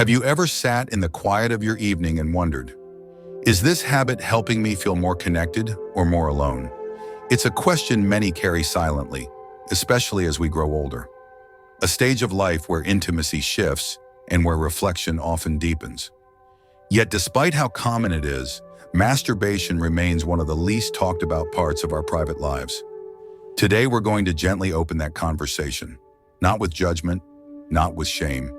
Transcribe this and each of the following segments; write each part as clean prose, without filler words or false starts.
Have you ever sat in the quiet of your evening and wondered, is this habit helping me feel more connected or more alone? It's a question many carry silently, especially as we grow older. A stage of life where intimacy shifts and where reflection often deepens. Yet despite how common it is, masturbation remains one of the least talked about parts of our private lives. Today we're going to gently open that conversation, not with judgment, not with shame,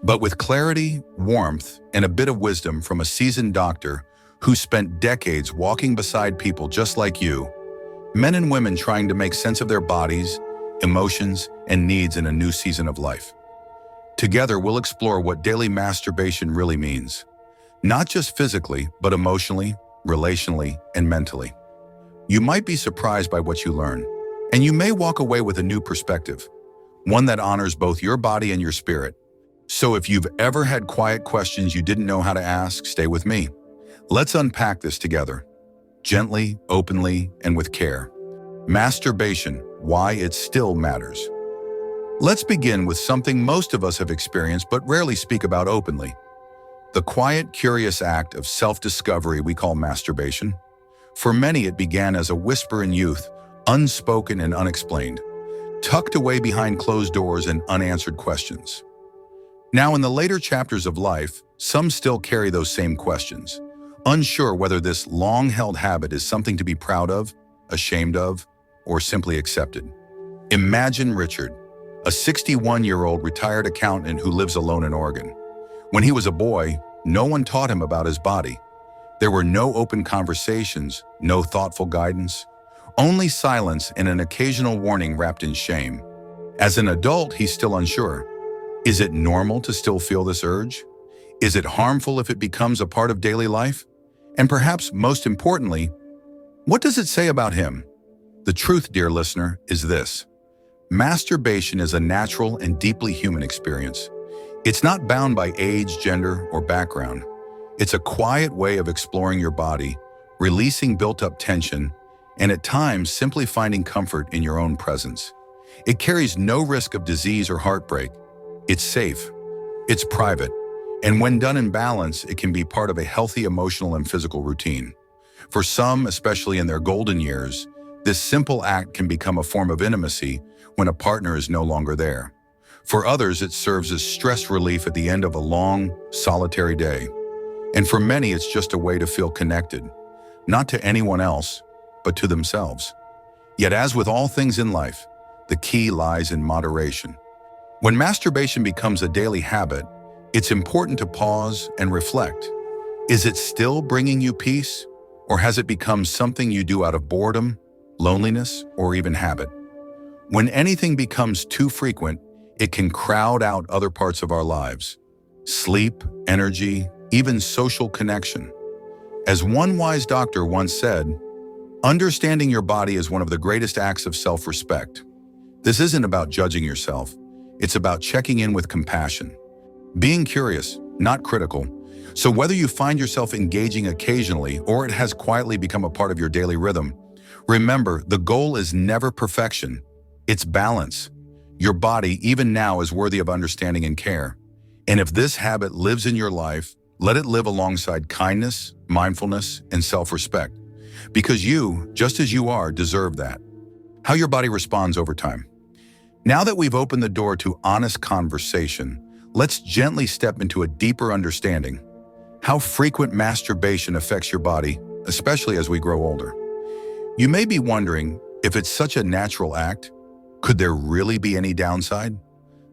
but with clarity, warmth, and a bit of wisdom from a seasoned doctor who spent decades walking beside people just like you, men and women trying to make sense of their bodies, emotions, and needs in a new season of life. Together, we'll explore what daily masturbation really means, not just physically, but emotionally, relationally, and mentally. You might be surprised by what you learn, and you may walk away with a new perspective, one that honors both your body and your spirit. So if you've ever had quiet questions you didn't know how to ask, stay with me. Let's unpack this together, gently, openly, and with care. Masturbation, why it still matters. Let's begin with something most of us have experienced but rarely speak about openly. The quiet, curious act of self-discovery we call masturbation. For many, it began as a whisper in youth, unspoken and unexplained, tucked away behind closed doors and unanswered questions. Now, in the later chapters of life, some still carry those same questions, unsure whether this long-held habit is something to be proud of, ashamed of, or simply accepted. Imagine Richard, a 61-year-old retired accountant who lives alone in Oregon. When he was a boy, no one taught him about his body. There were no open conversations, no thoughtful guidance, only silence and an occasional warning wrapped in shame. As an adult, he's still unsure. Is it normal to still feel this urge? Is it harmful if it becomes a part of daily life? And perhaps most importantly, what does it say about him? The truth, dear listener, is this. Masturbation is a natural and deeply human experience. It's not bound by age, gender, or background. It's a quiet way of exploring your body, releasing built-up tension, and at times simply finding comfort in your own presence. It carries no risk of disease or heartbreak. It's safe, it's private, and when done in balance, it can be part of a healthy emotional and physical routine. For some, especially in their golden years, this simple act can become a form of intimacy when a partner is no longer there. For others, it serves as stress relief at the end of a long, solitary day. And for many, it's just a way to feel connected, not to anyone else, but to themselves. Yet as with all things in life, the key lies in moderation. When masturbation becomes a daily habit, it's important to pause and reflect. Is it still bringing you peace, or has it become something you do out of boredom, loneliness, or even habit? When anything becomes too frequent, it can crowd out other parts of our lives. Sleep, energy, even social connection. As one wise doctor once said, understanding your body is one of the greatest acts of self-respect. This isn't about judging yourself. It's about checking in with compassion. Being curious, not critical. So whether you find yourself engaging occasionally or it has quietly become a part of your daily rhythm, remember, the goal is never perfection. It's balance. Your body, even now, is worthy of understanding and care. And if this habit lives in your life, let it live alongside kindness, mindfulness, and self-respect. Because you, just as you are, deserve that. How your body responds over time. Now that we've opened the door to honest conversation, let's gently step into a deeper understanding. How frequent masturbation affects your body, especially as we grow older. You may be wondering, if it's such a natural act, could there really be any downside?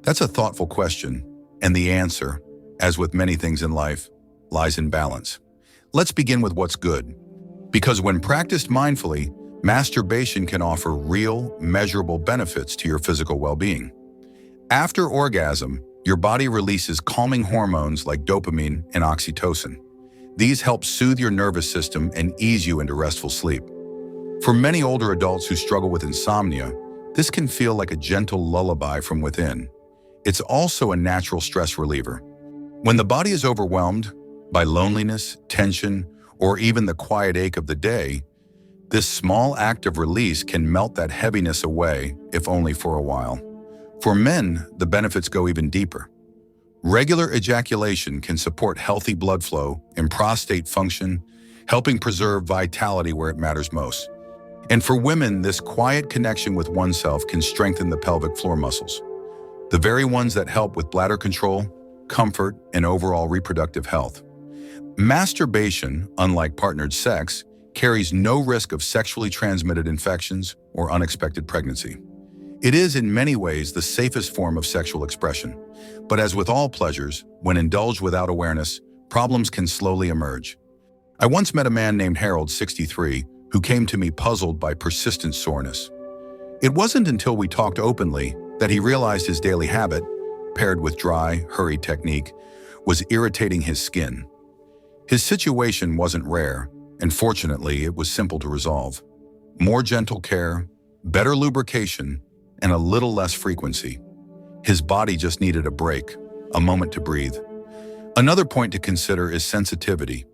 That's a thoughtful question, and the answer, as with many things in life, lies in balance. Let's begin with what's good. Because when practiced mindfully, masturbation can offer real, measurable benefits to your physical well-being. After orgasm, your body releases calming hormones like dopamine and oxytocin. These help soothe your nervous system and ease you into restful sleep. For many older adults who struggle with insomnia, this can feel like a gentle lullaby from within. It's also a natural stress reliever. When the body is overwhelmed by loneliness, tension, or even the quiet ache of the day, this small act of release can melt that heaviness away, if only for a while. For men, the benefits go even deeper. Regular ejaculation can support healthy blood flow and prostate function, helping preserve vitality where it matters most. And for women, this quiet connection with oneself can strengthen the pelvic floor muscles, the very ones that help with bladder control, comfort, and overall reproductive health. Masturbation, unlike partnered sex, carries no risk of sexually transmitted infections or unexpected pregnancy. It is in many ways the safest form of sexual expression. But as with all pleasures, when indulged without awareness, problems can slowly emerge. I once met a man named Harold, 63, who came to me puzzled by persistent soreness. It wasn't until we talked openly that he realized his daily habit, paired with dry, hurried technique, was irritating his skin. His situation wasn't rare, and fortunately, it was simple to resolve. More gentle care, better lubrication, and a little less frequency. His body just needed a break, a moment to breathe. Another point to consider is sensitivity.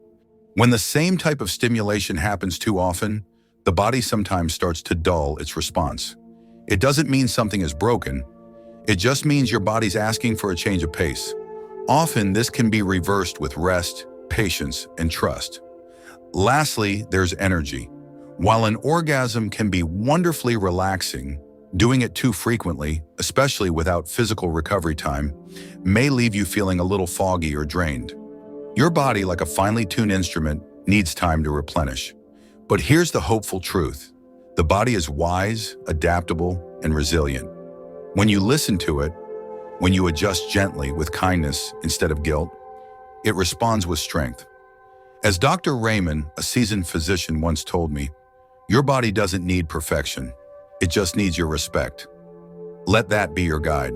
When the same type of stimulation happens too often, the body sometimes starts to dull its response. It doesn't mean something is broken. It just means your body's asking for a change of pace. Often, this can be reversed with rest, patience, and trust. Lastly, there's energy. While an orgasm can be wonderfully relaxing, doing it too frequently, especially without physical recovery time, may leave you feeling a little foggy or drained. Your body, like a finely tuned instrument, needs time to replenish. But here's the hopeful truth. The body is wise, adaptable, and resilient. When you listen to it, when you adjust gently with kindness instead of guilt, it responds with strength. As Dr. Raymond, a seasoned physician, once told me, your body doesn't need perfection. It just needs your respect. Let that be your guide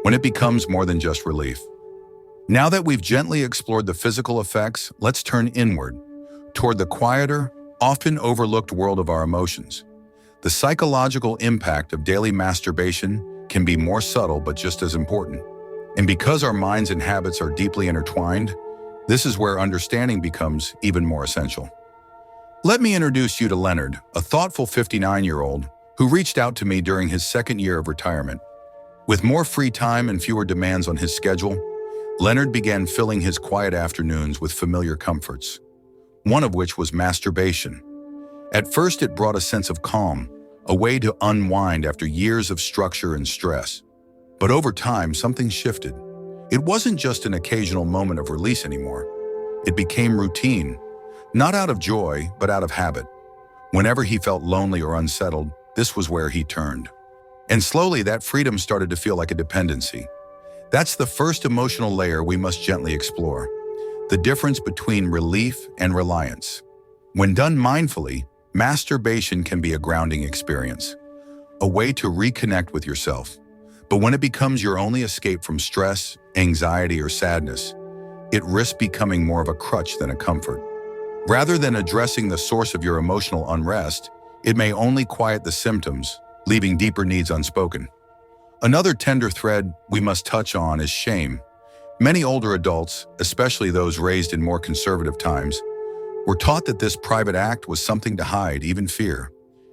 when it becomes more than just relief. Now that we've gently explored the physical effects, let's turn inward, toward the quieter, often overlooked world of our emotions. The psychological impact of daily masturbation can be more subtle but just as important. And because our minds and habits are deeply intertwined, this is where understanding becomes even more essential. Let me introduce you to Leonard, a thoughtful 59-year-old who reached out to me during his second year of retirement. With more free time and fewer demands on his schedule, Leonard began filling his quiet afternoons with familiar comforts, one of which was masturbation. At first, it brought a sense of calm, a way to unwind after years of structure and stress. But over time, something shifted. It wasn't just an occasional moment of release anymore. It became routine, not out of joy, but out of habit. Whenever he felt lonely or unsettled, this was where he turned. And slowly, that freedom started to feel like a dependency. That's the first emotional layer we must gently explore, the difference between relief and reliance. When done mindfully, masturbation can be a grounding experience, a way to reconnect with yourself. But when it becomes your only escape from stress, anxiety, or sadness, it risks becoming more of a crutch than a comfort. Rather than addressing the source of your emotional unrest, it may only quiet the symptoms, leaving deeper needs unspoken. Another tender thread we must touch on is shame. Many older adults, especially those raised in more conservative times, were taught that this private act was something to hide, even fear.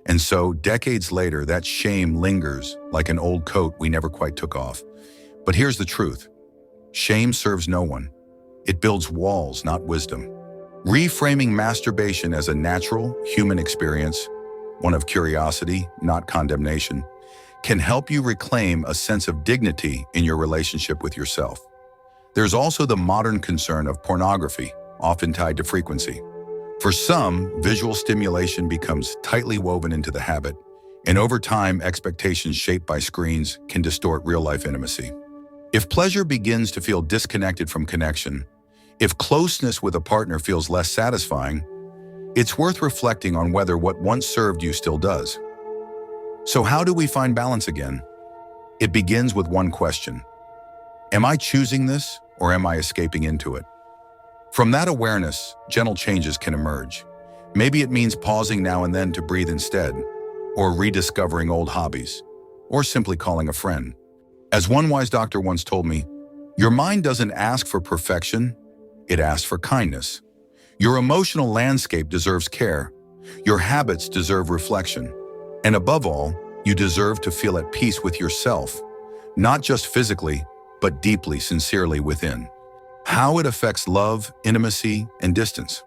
And so, decades later, that shame lingers like an old coat we never quite took off. But here's the truth. Shame serves no one. It builds walls, not wisdom. Reframing masturbation as a natural, human experience, one of curiosity, not condemnation, can help you reclaim a sense of dignity in your relationship with yourself. There's also the modern concern of pornography, often tied to frequency. For some, visual stimulation becomes tightly woven into the habit, and over time, expectations shaped by screens can distort real-life intimacy. If pleasure begins to feel disconnected from connection, if closeness with a partner feels less satisfying, it's worth reflecting on whether what once served you still does. So how do we find balance again? It begins with one question. Am I choosing this, or am I escaping into it? From that awareness, gentle changes can emerge. Maybe it means pausing now and then to breathe instead, or rediscovering old hobbies, or simply calling a friend. As one wise doctor once told me, your mind doesn't ask for perfection, it asks for kindness. Your emotional landscape deserves care. Your habits deserve reflection. And above all, you deserve to feel at peace with yourself, not just physically, but deeply, sincerely within. How it affects love, intimacy, and distance.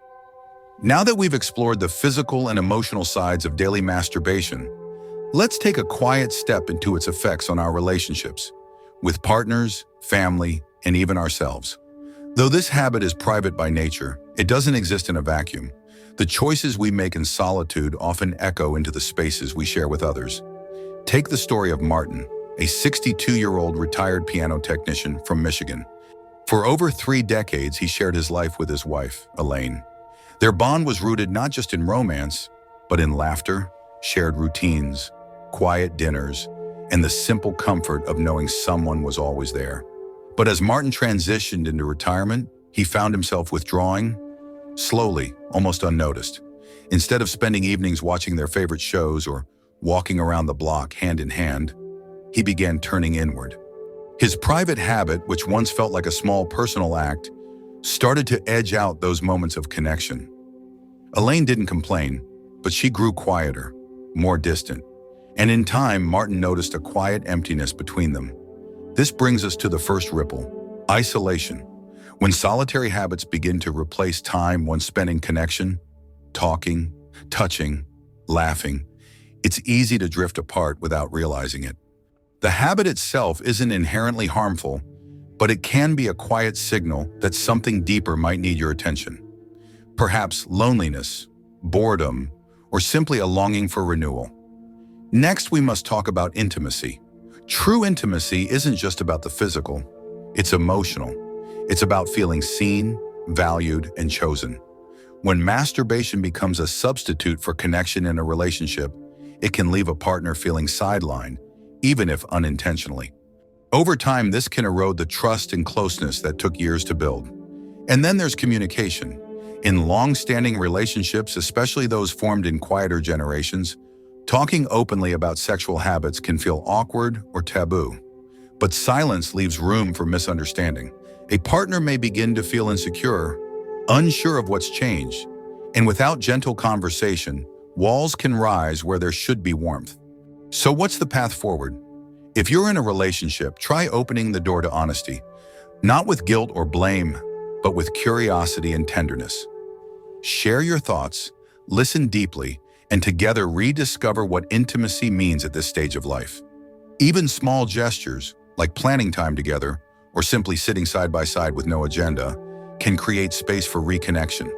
Now that we've explored the physical and emotional sides of daily masturbation, let's take a quiet step into its effects on our relationships, with partners, family, and even ourselves. Though this habit is private by nature, it doesn't exist in a vacuum. The choices we make in solitude often echo into the spaces we share with others. Take the story of Martin, a 62-year-old retired piano technician from Michigan. For over 3 decades, he shared his life with his wife, Elaine. Their bond was rooted not just in romance, but in laughter, shared routines, quiet dinners, and the simple comfort of knowing someone was always there. But as Martin transitioned into retirement, he found himself withdrawing, slowly, almost unnoticed. Instead of spending evenings watching their favorite shows or walking around the block hand in hand, he began turning inward. His private habit, which once felt like a small personal act, started to edge out those moments of connection. Elaine didn't complain, but she grew quieter, more distant. And in time, Martin noticed a quiet emptiness between them. This brings us to the first ripple: isolation. When solitary habits begin to replace time one spent in connection, talking, touching, laughing, it's easy to drift apart without realizing it. The habit itself isn't inherently harmful, but it can be a quiet signal that something deeper might need your attention. Perhaps loneliness, boredom, or simply a longing for renewal. Next, we must talk about intimacy. True intimacy isn't just about the physical, it's emotional. It's about feeling seen, valued, and chosen. When masturbation becomes a substitute for connection in a relationship, it can leave a partner feeling sidelined, even if unintentionally. Over time, this can erode the trust and closeness that took years to build. And then there's communication. In long-standing relationships, especially those formed in quieter generations, talking openly about sexual habits can feel awkward or taboo. But silence leaves room for misunderstanding. A partner may begin to feel insecure, unsure of what's changed, and without gentle conversation, walls can rise where there should be warmth. So what's the path forward? If you're in a relationship, try opening the door to honesty, not with guilt or blame, but with curiosity and tenderness. Share your thoughts, listen deeply, and together rediscover what intimacy means at this stage of life. Even small gestures, like planning time together or simply sitting side by side with no agenda, can create space for reconnection.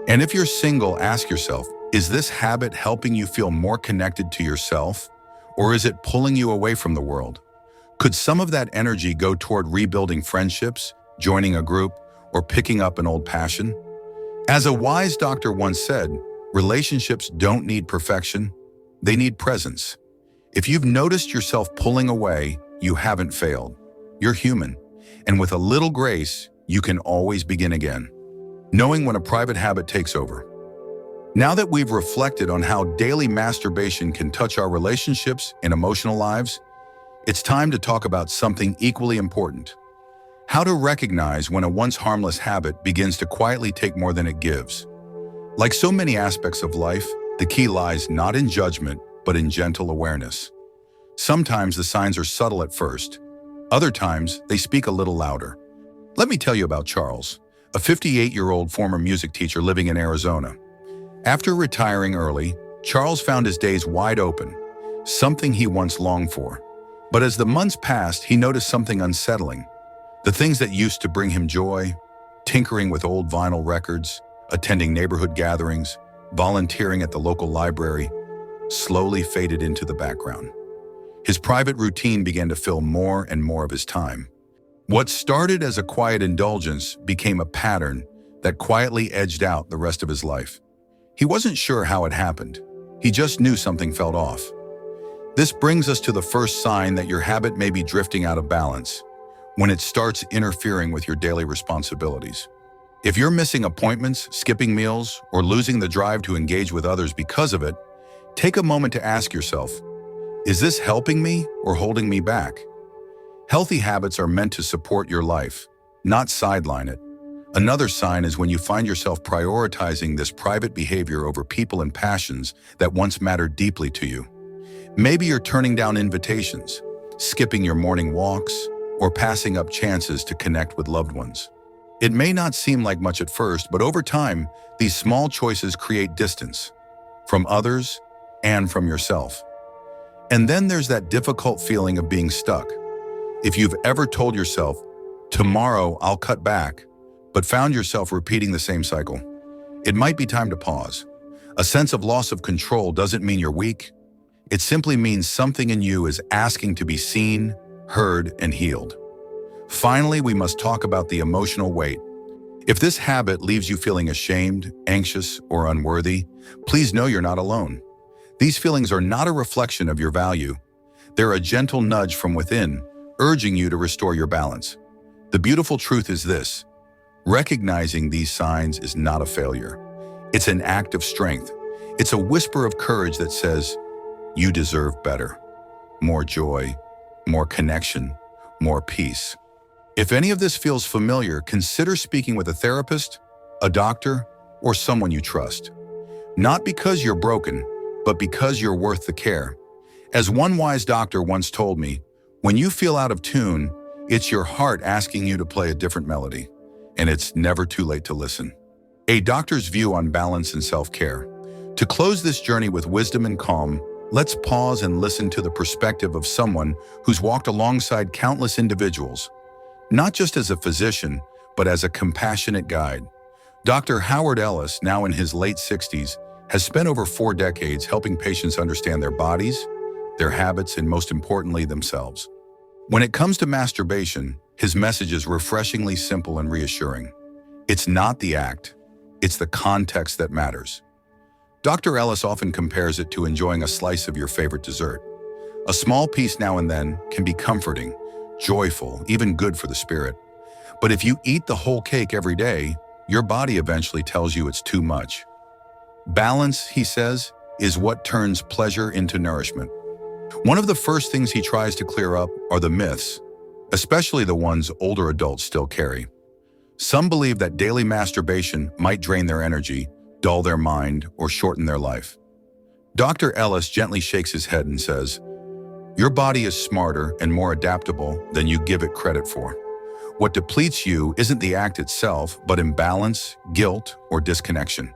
And if you're single, ask yourself, is this habit helping you feel more connected to yourself, or is it pulling you away from the world? Could some of that energy go toward rebuilding friendships, joining a group, or picking up an old passion? As a wise doctor once said, relationships don't need perfection, they need presence. If you've noticed yourself pulling away, you haven't failed. You're human, and with a little grace, you can always begin again, knowing when a private habit takes over. Now that we've reflected on how daily masturbation can touch our relationships and emotional lives, it's time to talk about something equally important: how to recognize when a once harmless habit begins to quietly take more than it gives. Like so many aspects of life, the key lies not in judgment, but in gentle awareness. Sometimes the signs are subtle at first. Other times, they speak a little louder. Let me tell you about Charles, a 58-year-old former music teacher living in Arizona. After retiring early, Charles found his days wide open, something he once longed for. But as the months passed, he noticed something unsettling. The things that used to bring him joy, tinkering with old vinyl records, attending neighborhood gatherings, volunteering at the local library, slowly faded into the background. His private routine began to fill more and more of his time. What started as a quiet indulgence became a pattern that quietly edged out the rest of his life. He wasn't sure how it happened. He just knew something felt off. This brings us to the first sign that your habit may be drifting out of balance, when it starts interfering with your daily responsibilities. If you're missing appointments, skipping meals, or losing the drive to engage with others because of it, take a moment to ask yourself, is this helping me or holding me back? Healthy habits are meant to support your life, not sideline it. Another sign is when you find yourself prioritizing this private behavior over people and passions that once mattered deeply to you. Maybe you're turning down invitations, skipping your morning walks, or passing up chances to connect with loved ones. It may not seem like much at first, but over time, these small choices create distance from others and from yourself. And then there's that difficult feeling of being stuck. If you've ever told yourself, "Tomorrow I'll cut back," but found yourself repeating the same cycle, it might be time to pause. A sense of loss of control doesn't mean you're weak. It simply means something in you is asking to be seen, heard, and healed. Finally, we must talk about the emotional weight. If this habit leaves you feeling ashamed, anxious, or unworthy, please know you're not alone. These feelings are not a reflection of your value. They're a gentle nudge from within, urging you to restore your balance. The beautiful truth is this: recognizing these signs is not a failure. It's an act of strength. It's a whisper of courage that says, you deserve better. More joy, more connection, more peace. If any of this feels familiar, consider speaking with a therapist, a doctor, or someone you trust. Not because you're broken, but because you're worth the care. As one wise doctor once told me, when you feel out of tune, it's your heart asking you to play a different melody, and it's never too late to listen. A doctor's view on balance and self-care. To close this journey with wisdom and calm, let's pause and listen to the perspective of someone who's walked alongside countless individuals, not just as a physician, but as a compassionate guide. Dr. Howard Ellis, now in his late 60s, has spent over 4 decades helping patients understand their bodies, their habits, and most importantly, themselves. When it comes to masturbation, his message is refreshingly simple and reassuring. It's not the act, it's the context that matters. Dr. Ellis often compares it to enjoying a slice of your favorite dessert. A small piece now and then can be comforting, joyful, even good for the spirit. But if you eat the whole cake every day, your body eventually tells you it's too much. Balance, he says, is what turns pleasure into nourishment. One of the first things he tries to clear up are the myths, especially the ones older adults still carry. Some believe that daily masturbation might drain their energy, dull their mind, or shorten their life. Dr. Ellis gently shakes his head and says, your body is smarter and more adaptable than you give it credit for. What depletes you isn't the act itself, but imbalance, guilt, or disconnection.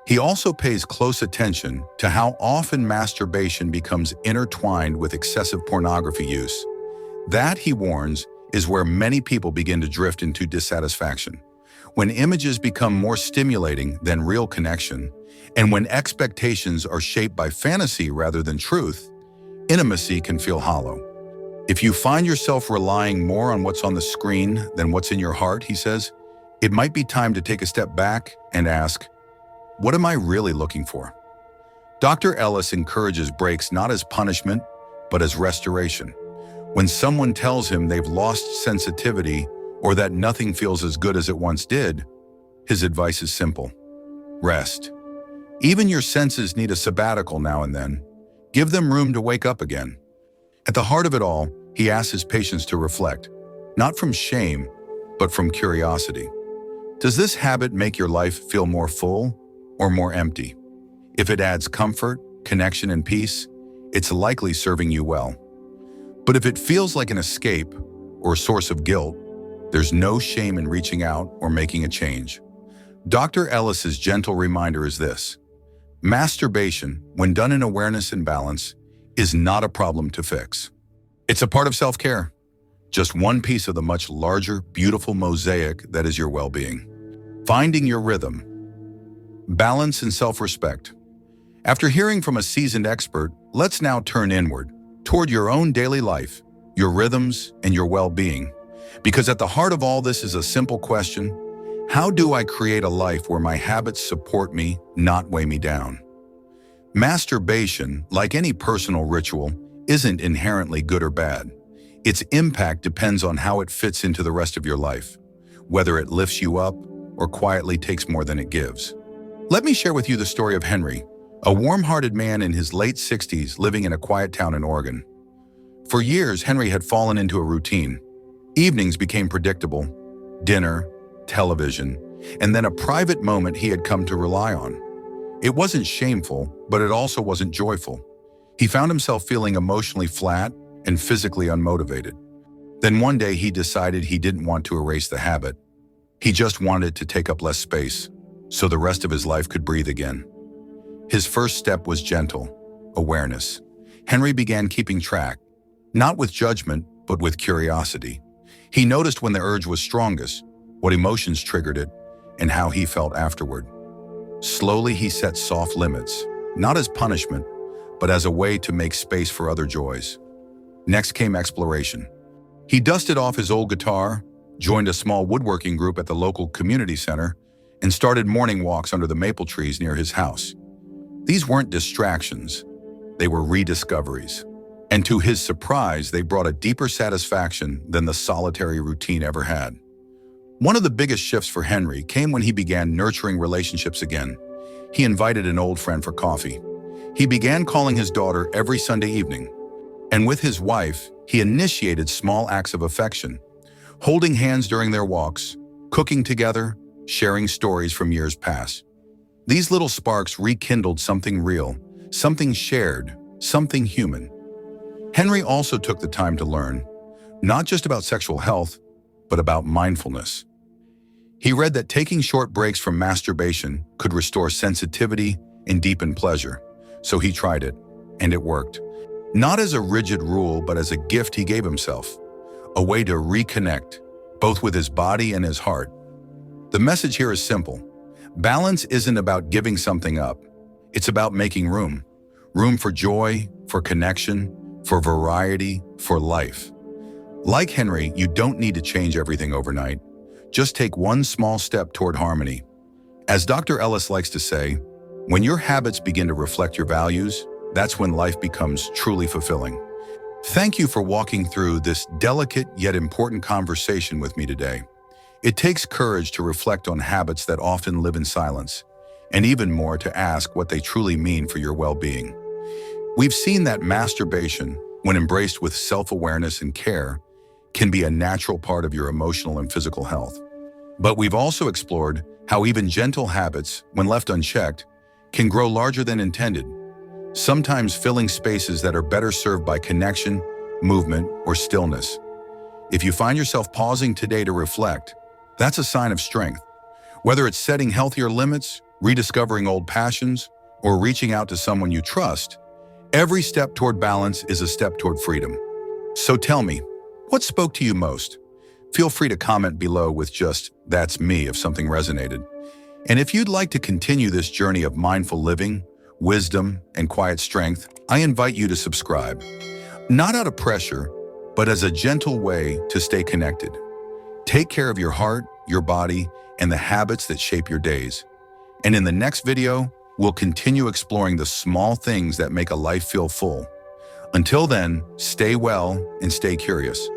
He also pays close attention to how often masturbation becomes intertwined with excessive pornography use. That, he warns, is where many people begin to drift into dissatisfaction. When images become more stimulating than real connection, and when expectations are shaped by fantasy rather than truth, intimacy can feel hollow. If you find yourself relying more on what's on the screen than what's in your heart, he says, it might be time to take a step back and ask, what am I really looking for? Dr. Ellis encourages breaks not as punishment, but as restoration. When someone tells him they've lost sensitivity or that nothing feels as good as it once did, his advice is simple: rest. Even your senses need a sabbatical now and then. Give them room to wake up again. At the heart of it all, he asks his patients to reflect, not from shame, but from curiosity. Does this habit make your life feel more full or more empty? If it adds comfort, connection, and peace, it's likely serving you well. But if it feels like an escape or a source of guilt, there's no shame in reaching out or making a change. Dr. Ellis's gentle reminder is this: masturbation, when done in awareness and balance, is not a problem to fix. It's a part of self-care, just one piece of the much larger, beautiful mosaic that is your well-being. Finding your rhythm, balance, and self-respect. After hearing from a seasoned expert, let's now turn inward, toward your own daily life, your rhythms, and your well-being. Because at the heart of all this is a simple question: how do I create a life where my habits support me, not weigh me down? Masturbation, like any personal ritual, isn't inherently good or bad. Its impact depends on how it fits into the rest of your life, whether it lifts you up or quietly takes more than it gives. Let me share with you the story of Henry, a warm-hearted man in his late 60s living in a quiet town in Oregon. For years, Henry had fallen into a routine. Evenings became predictable: dinner, television, and then a private moment he had come to rely on. It wasn't shameful, but it also wasn't joyful. He found himself feeling emotionally flat and physically unmotivated. Then one day he decided he didn't want to erase the habit. He just wanted to take up less space, so the rest of his life could breathe again. His first step was gentle awareness. Henry began keeping track, not with judgment, but with curiosity. He noticed when the urge was strongest, what emotions triggered it, and how he felt afterward. Slowly he set soft limits, not as punishment, but as a way to make space for other joys. Next came exploration. He dusted off his old guitar, joined a small woodworking group at the local community center, and started morning walks under the maple trees near his house. These weren't distractions, they were rediscoveries. And to his surprise, they brought a deeper satisfaction than the solitary routine ever had. One of the biggest shifts for Henry came when he began nurturing relationships again. He invited an old friend for coffee. He began calling his daughter every Sunday evening. And with his wife, he initiated small acts of affection, holding hands during their walks, cooking together, sharing stories from years past. These little sparks rekindled something real, something shared, something human. Henry also took the time to learn, not just about sexual health, but about mindfulness. He read that taking short breaks from masturbation could restore sensitivity and deepen pleasure, so he tried it, and it worked. Not as a rigid rule, but as a gift he gave himself, a way to reconnect, both with his body and his heart. The message here is simple. Balance isn't about giving something up. It's about making room. Room for joy, for connection, for variety, for life. Like Henry, you don't need to change everything overnight. Just take one small step toward harmony. As Dr. Ellis likes to say, when your habits begin to reflect your values, that's when life becomes truly fulfilling. Thank you for walking through this delicate yet important conversation with me today. It takes courage to reflect on habits that often live in silence, and even more to ask what they truly mean for your well-being. We've seen that masturbation, when embraced with self-awareness and care, can be a natural part of your emotional and physical health. But we've also explored how even gentle habits, when left unchecked, can grow larger than intended, sometimes filling spaces that are better served by connection, movement, or stillness. If you find yourself pausing today to reflect, that's a sign of strength. Whether it's setting healthier limits, rediscovering old passions, or reaching out to someone you trust, every step toward balance is a step toward freedom. So tell me, what spoke to you most? Feel free to comment below with just, "That's me," if something resonated. And if you'd like to continue this journey of mindful living, wisdom, and quiet strength, I invite you to subscribe. Not out of pressure, but as a gentle way to stay connected. Take care of your heart, your body, and the habits that shape your days. And in the next video, we'll continue exploring the small things that make a life feel full. Until then, stay well and stay curious.